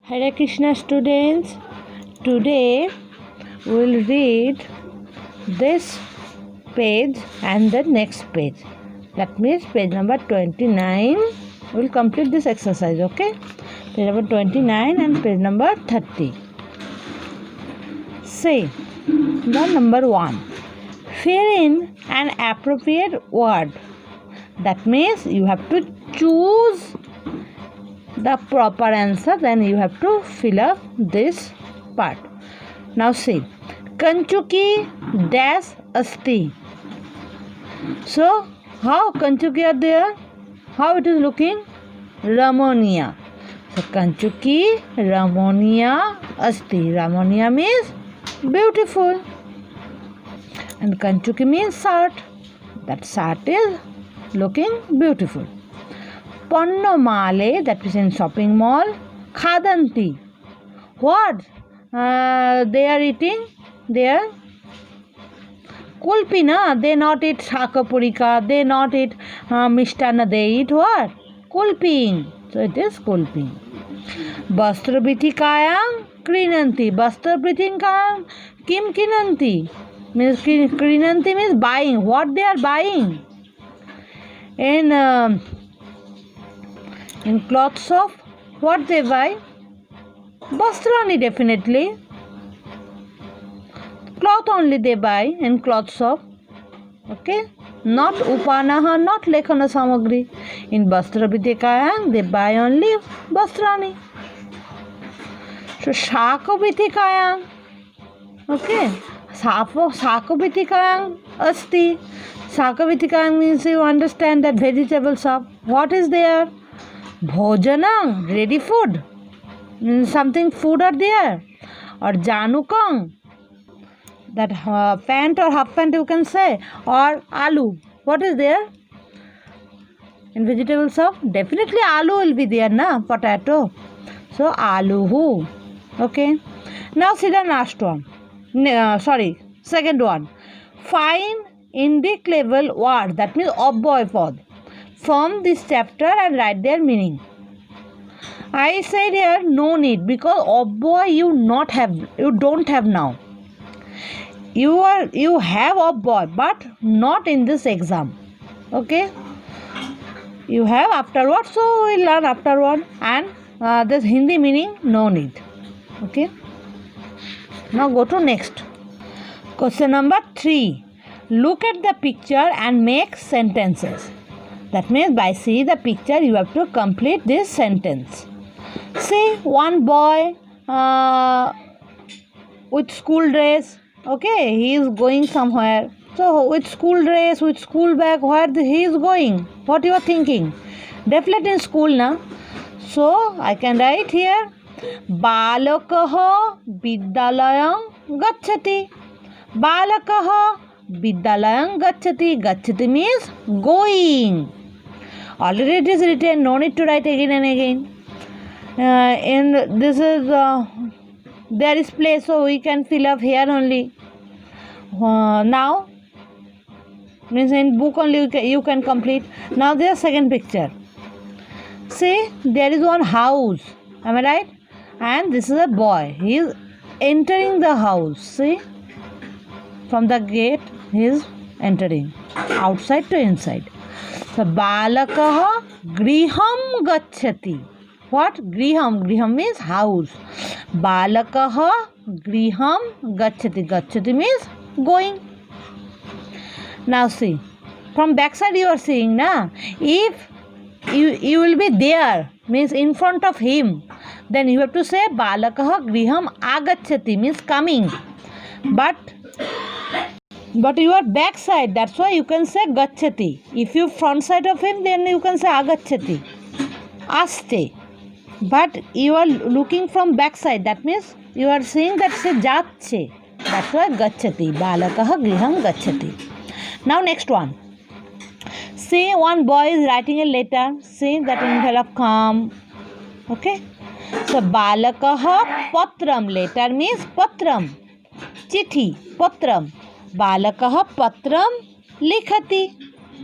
Hare Krishna students, today we will read this page and the next page. That means page number 29. We will complete this exercise, okay? Page number 29 and page number 30. Say the number 1. Fill in an appropriate word. That means you have to choose the proper answer, then you have to fill up this part. Now see, Kanchuki dash asti. So how Kanchuki are there? How it is looking? Ramonia. So Kanchuki Ramonia asti. Ramonia means beautiful, and Kanchuki means shirt. That shirt is looking beautiful. Pannomale, that is in shopping mall. Khadanti. What? They are eating? They are kulpi, na? They not eat shakapurika. They not eat mishtana. They eat what? Kulping. So it is kulping. Vastrabriti kayam krinanti. Vastrabriti kayam kim kinanti. Means krinanti means buying. What they are buying? In clothes of what they buy? Vastrani, definitely. Cloth only they buy in clothes of. Okay? Not upanaha, not lekhana samagri. In Vastrabriti kayam they buy only Vastrani. So Shakabriti kayam. Okay? Shakabriti kayam asti. Shakabriti kayam means you understand that vegetable shop. What is there? Bhojanam, ready food. Something food are there. Or janukang, that pant or half pant you can say. Or aloo. What is there? In vegetable shop, definitely aloo will be there, na? Potato. So aloo. Okay. Now see the last one. Second one. Find indicable word. That means obboy pod from this chapter and write their meaning. I said here no need, because obboy you don't have now. You have obboy, but not in this exam. Okay, you have afterward, so we'll learn afterward. And this Hindi meaning no need. Okay, now go to next question. Number 3. Look at the picture and make sentences. That means by seeing the picture, you have to complete this sentence. See, one boy with school dress. Okay, he is going somewhere. So, with school dress, with school bag, where he is going? What you are thinking? Definitely in school, na? So, I can write here. Balakaha vidyalayam gacchati. Balakaha vidyalayam gacchati. Gacchati means going. Already it is written, no need to write again and again. And this is there is place, so we can fill up here only. Now means in book only you can complete. Now there is second picture. See, there is one house. Am I right? And this is a boy. He is entering the house. See, from the gate he is entering, outside to inside. So balakaha griham gacchati. What? Griham. Griham means house. Balakaha griham gacchati. Gacchati means going. Now see, from backside you are seeing, na? If you will be there, means in front of him, then you have to say balakaha griham agacchati, means coming. But you are backside, that's why you can say gacchati. If you front side of him, then you can say agacchati, aste. But you are looking from backside, that means you are seeing that say jatche. That's why gacchati. Balakaha griham gacchati. Now next one. See, one boy is writing a letter. See, that in hell of calm. Okay. So balakaha patram. Letter means patram. Chithi, patram. Balakaha patram likhati.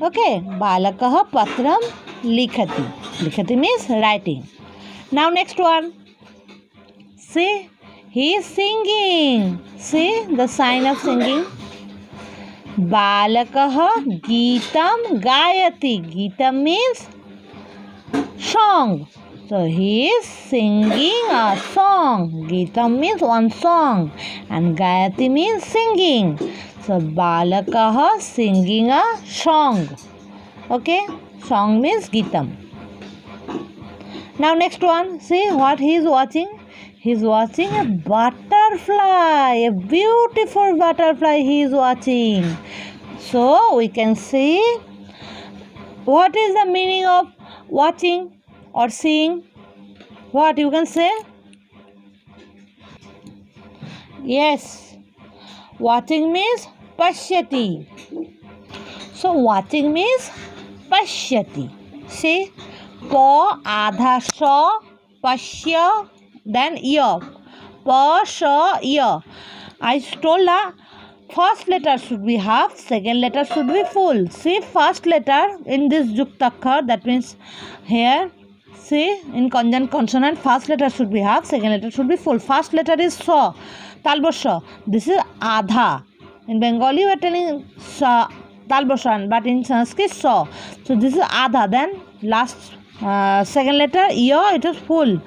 Okay, balakaha patram likhati. Likhati means writing. Now next one. See, he is singing. See the sign of singing. Balakah Geetam Gayati. Geetam means song. So he is singing a song. Geetam means one song. And Gayati means singing. So Balakah singing a song. Okay. Song means Geetam. Now next one. See what he is watching. He is watching a butterfly. A beautiful butterfly he is watching. So we can see what is the meaning of watching or seeing. What you can say? Yes. Watching means pashyati. So watching means pashyati. See? Pa adha sha pashya then ya. Pa sha ya. I told that first letter should be half, second letter should be full. See first letter in this Yuktakkar, that means here. See in conjunct consonant first letter should be half, second letter should be full. First letter is sa, talbosha. This is adha. In Bengali we are telling sa, talboshan, but in Sanskrit sa. So this is adha. Then last second letter ya, it is full.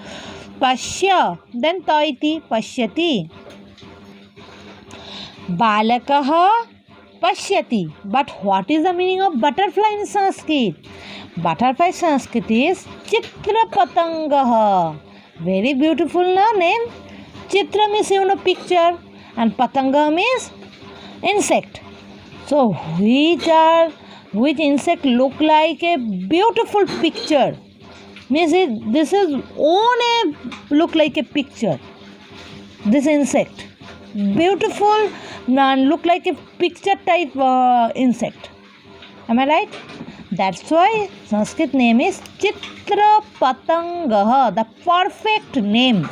Pashya, then taiti, pashyati. Balakah pashyati. But what is the meaning of butterfly in Sanskrit? Butterfly Sanskrit is Chitra Patangah. Very beautiful name. Chitra means picture and Patanga means insect. So which insect look like a beautiful picture? Means this is only look like a picture. This insect. Beautiful and look like a picture type insect. Am I right? That's why Sanskrit name is Chitra Patangah, the perfect name.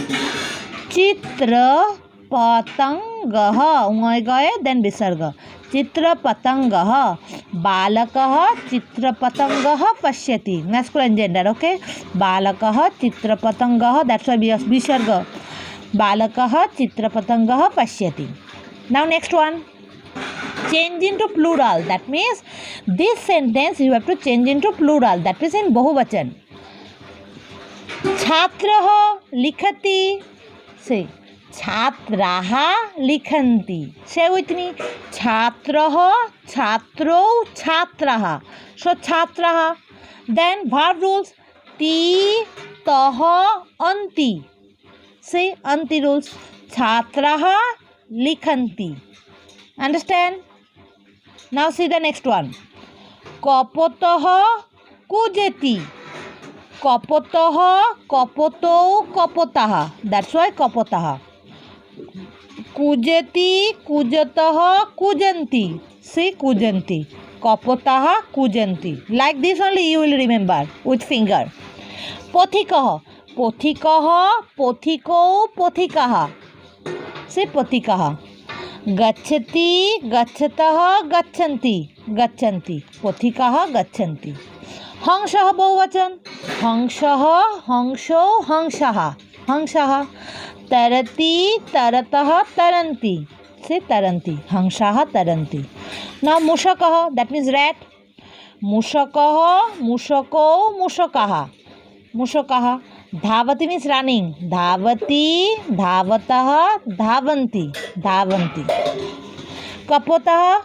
Chitra Patangah, Ungay then Visarga. Chitra Patangah, Balakah Chitra Patangah Pashyati. Masculine gender, okay? Balakah Chitra Patangah, that's why Visarga. Balakah Chitra Patangah Pashyati. Now next one. Change into plural. That means this sentence you have to change into plural. That is in Bahuvachan. Chhatraha likhati. Say. Chhatraha likhanti. Say with me. Chhatraha, chhatro, chhatraha. So chhatraha. Then verb rules. Ti, taha, anti. Say anti rules. Chhatraha likhanti. Understand? Now see the next one. Kapotah kujeti. Kapotah, kapoto, kapotah. That's why kapotah. Kujeti, kujatah, kujanti. See kujanti. Kapotah, kujanti. Like this only you will remember with finger. Pothikah. Pothikah, pothiko, pothikah. See pothikah. Gachati, gachatah, gachanti, gachanti. Pothikah, gachanti. Hangshah Bahuvachan. Hangshah, hangsho, hangshaha, hangshaha. Tarati, taratah, taranti. Say taranti. Hangshaha, taranti. Now Mushakah, that means rat. Mushakah, mushako, mushakaha. Mushakaha. Dhavati means running. Dhavati, dhavatah, dhavanti, dhavanti. Kapotah,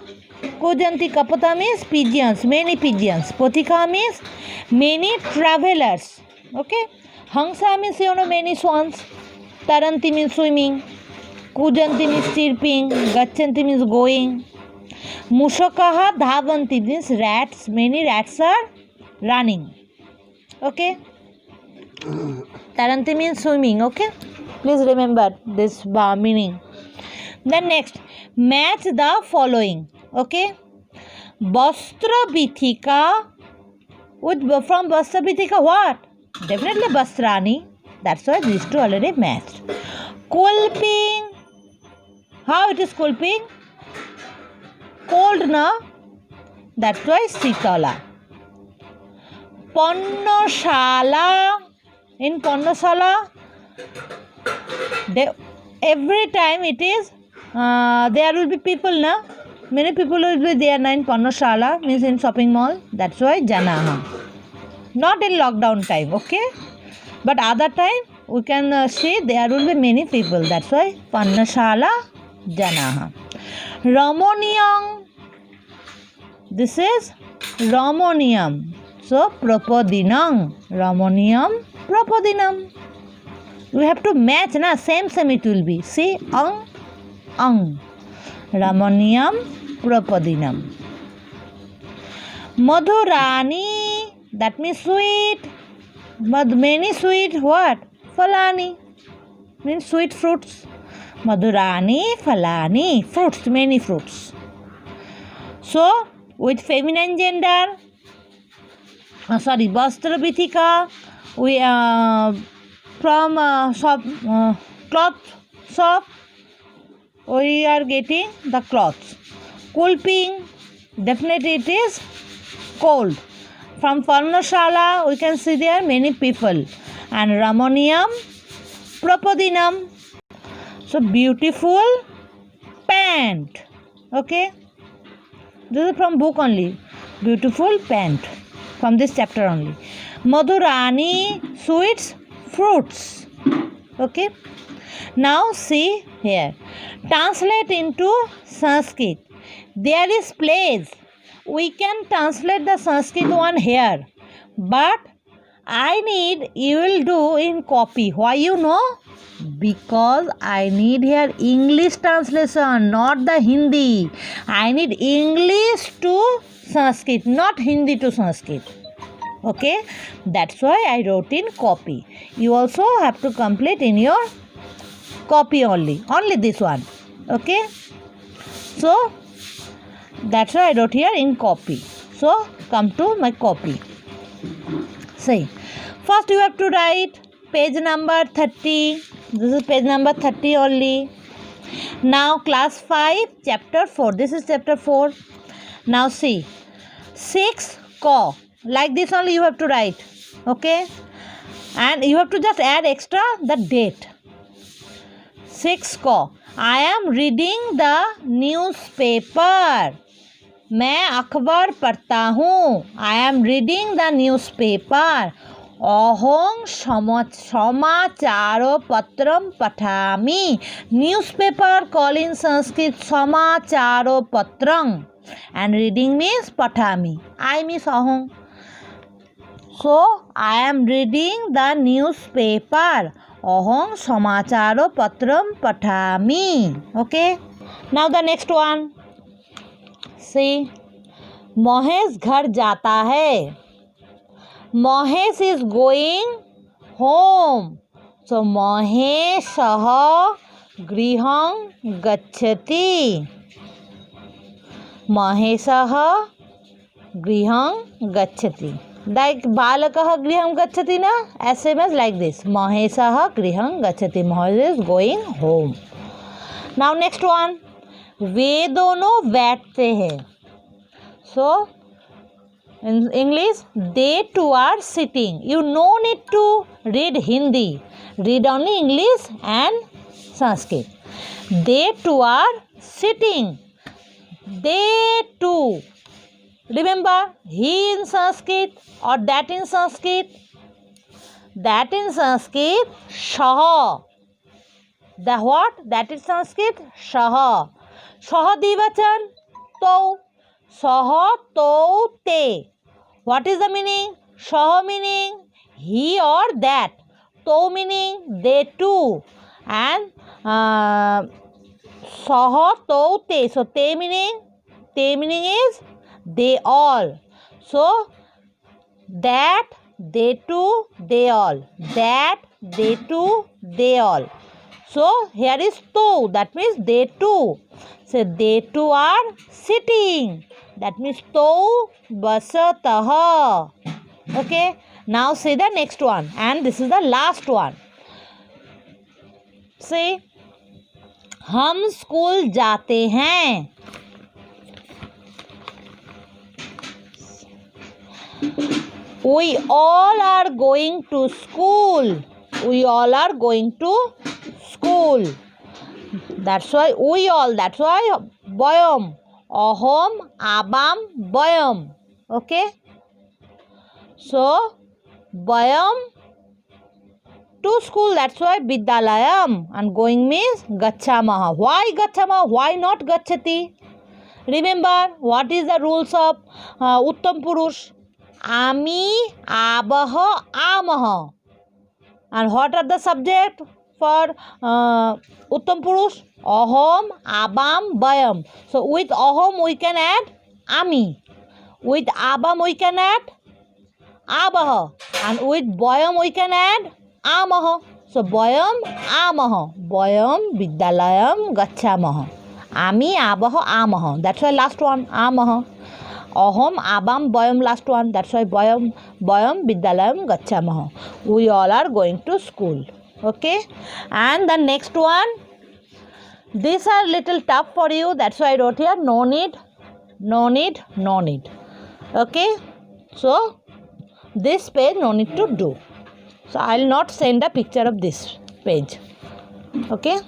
kujanti. Kapotah means pigeons, many pigeons. Pothika means many travelers. Okay. Hangsa means many swans. Taranti means swimming. Kujanti means chirping. Gachanti means going. Mushakaha, dhavanti means rats. Many rats are running. Okay. Taranti means swimming, okay? Please remember this meaning. Then next, match the following, okay? Bastra Bithika, from Bastra Bithika what? Definitely Bastrani. That's why these two already matched. Kulping, how it is kulping? Cold na? That's why Sitala. Pannashala. In Pannasala, Every time it is, there will be people na. Many people will be there in Parnashala, means in shopping mall. That's why Janaha. Not in lockdown time, okay? But other time we can see there will be many people. That's why Parnashala Janaha. Ramonium. This is Ramonium. So Propodinam. Ramonium Propodinam. We have to match na, same it will be. See, ang. Ramonium Propodinam. Madhurani, that means sweet. Many sweet what? Falani, means sweet fruits. Madhurani, Falani, fruits, many fruits. So, with feminine gender, Vastra Bithika, we from cloth shop, we are getting the cloths. Kulping, definitely it is cold. From Parnashala, we can see there many people. And Ramonium Propodinam. So beautiful pant. Okay. This is from book only. Beautiful pant. From this chapter only. Madhurani, sweets, fruits. Okay. Now see here. Translate into Sanskrit. There is place. We can translate the Sanskrit one here. But I need you will do in copy. Why you know? Because I need here English translation, not the Hindi. I need English to Sanskrit, not Hindi to Sanskrit. Okay, that's why I wrote in copy. You also have to complete in your copy only this one. Okay, so that's why I wrote here in copy. So come to my copy. See, first you have to write page number 30. This is page number 30 only. Now class 5 chapter 4. This is chapter 4. Now see, 6 ko. Like this only you have to write. Okay, and you have to just add extra the date. 6 ko. I am reading the newspaper. मैं अखबार पढ़ता हूँ. I am reading the newspaper. अहं समाचारो पत्रम पठामि. Newspaper call in Sanskrit समाचारो पत्रम. And reading means पठामि. I means अहं. So I am reading the newspaper. अहं समाचारो पत्रम पठामि. Okay. Now the next one. See, Mahesh घर जाता है. Mahesh is going home. So Maheshah griham gacchati. Maheshah griham gacchati. Like balakah griham gacchati na? Same as like this. Maheshah griham gacchati. Mahesh is going home. Now next one. वे दोनों बैठते हैं. So in English, they two are sitting. You no need to read Hindi. Read only English and Sanskrit. They two are sitting. They two. Remember, he in Sanskrit or that in Sanskrit? That in Sanskrit, Shah. The what? That is Sanskrit, Shah. Shah Divachan, To. Shah, To, Te. What is the meaning? Shah meaning he or that. To meaning they two. And Shah, To, Te. So Te meaning is they all. So that, they two, they all. That, they two, they all. So here is two. That means they two. So they two are sitting. That means to basatah. Okay. Now see the next one. And this is the last one. See. हम school जाते हैं. We all are going to school. We all are going to school. That's why we all. That's why bayam. Aham, abam, bayam. Okay. So bayam to school. That's why vidyalayam. And going means gachamaha. Why gachamaha? Why not gachati? Remember what is the rules of Uttam Purush? Ami, abaha, amaha. And what are the subject for Uttam Purush? Aham, abam, bayam. So with aham we can add ami. With abam we can add abaha. And with bayam we can add amaha. So bayam, amaha. Bayam, vidyalayam, gachamaha. Ami, abaha, amaha. That's why last one, amaha. Aham, abam, bayam, last one. That's why bayam, vidyalayam, gachamaha. We all are going to school. Okay. And the next one, these are little tough for you. That's why I wrote here, no need, no need, no need. Okay. So this page no need to do. So I will not send a picture of this page. Okay.